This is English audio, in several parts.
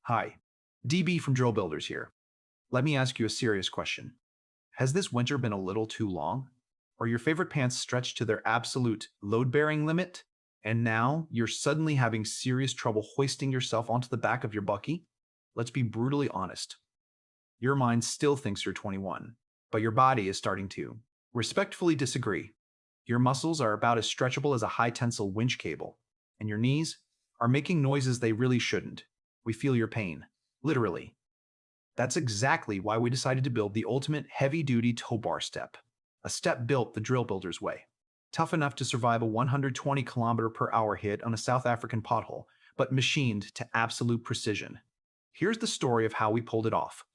Hi, DB from Drillbuilders here. Let me ask you a serious question. Has this winter been a little too long? Are your favorite pants stretched to their absolute load-bearing limit? And now you're suddenly having serious trouble hoisting yourself onto the back of your Bakkie? Let's be brutally honest. Your mind still thinks you're 21, but your body is starting to respectfully disagree. Your muscles are about as stretchable as a high-tensile winch cable, and your knees are making noises they really shouldn't. We feel your pain, literally. That's exactly why we decided to build the ultimate heavy-duty tow bar step, a step built the Drill Builders way. Tough enough to survive a 120 km/h hit on a South African pothole, but machined to absolute precision. Here's the story of how we pulled it off.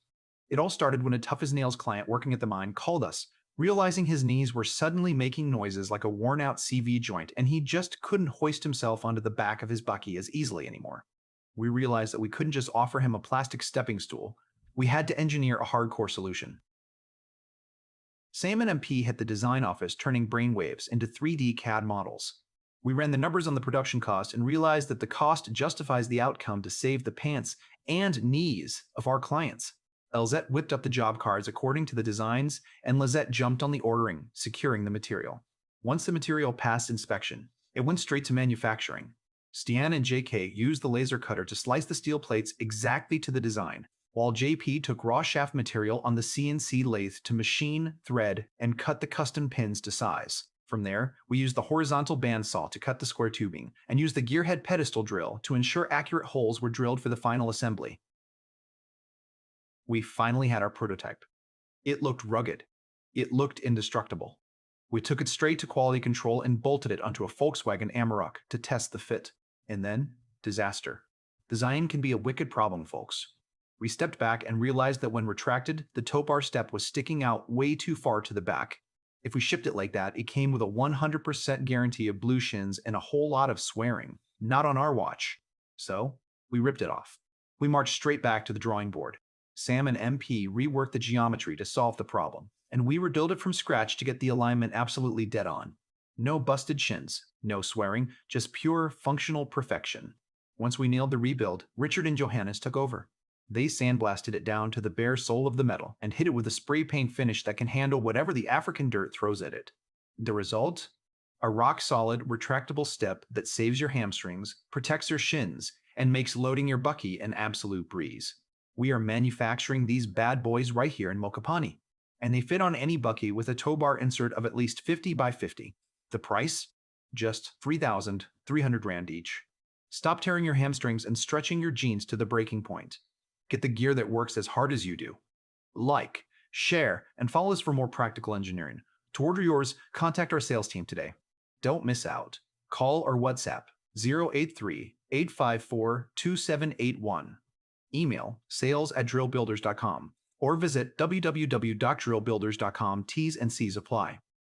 It all started when a tough-as-nails client working at the mine called us, realizing his knees were suddenly making noises like a worn-out CV joint, and he just couldn't hoist himself onto the back of his Bakkie as easily anymore. We realized that we couldn't just offer him a plastic stepping stool. We had to engineer a hardcore solution. Sam and MP hit the design office, turning brainwaves into 3D CAD models. We ran the numbers on the production cost and realized that the cost justifies the outcome to save the pants and knees of our clients. Elzette whipped up the job cards according to the designs, and Lizette jumped on the ordering, securing the material. Once the material passed inspection, it went straight to manufacturing. Stian and JK used the laser cutter to slice the steel plates exactly to the design, while JP took raw shaft material on the CNC lathe to machine, thread, and cut the custom pins to size. From there, we used the horizontal bandsaw to cut the square tubing, and used the gearhead pedestal drill to ensure accurate holes were drilled for the final assembly. We finally had our prototype. It looked rugged. It looked indestructible. We took it straight to quality control and bolted it onto a Volkswagen Amarok to test the fit. And then, disaster. Design can be a wicked problem, folks. We stepped back and realized that when retracted, the tow bar step was sticking out way too far to the back. If we shipped it like that, it came with a 100% guarantee of blue shins and a whole lot of swearing. Not on our watch. So, we ripped it off. We marched straight back to the drawing board. Sam and MP reworked the geometry to solve the problem, and we rebuilt it from scratch to get the alignment absolutely dead on. No busted shins, no swearing, just pure functional perfection. Once we nailed the rebuild, Richard and Johannes took over. They sandblasted it down to the bare soul of the metal and hit it with a spray paint finish that can handle whatever the African dirt throws at it. The result? A rock-solid, retractable step that saves your hamstrings, protects your shins, and makes loading your Bakkie an absolute breeze. We are manufacturing these bad boys right here in Mokopane, and they fit on any Bakkie with a tow bar insert of at least 50 by 50. The price? Just 3,300 Rand each. Stop tearing your hamstrings and stretching your jeans to the breaking point. Get the gear that works as hard as you do. Like, share, and follow us for more practical engineering. To order yours, contact our sales team today. Don't miss out. Call or WhatsApp 083-854-2781. Email sales@drillbuilders.com or visit www.drillbuilders.com. T's and C's apply.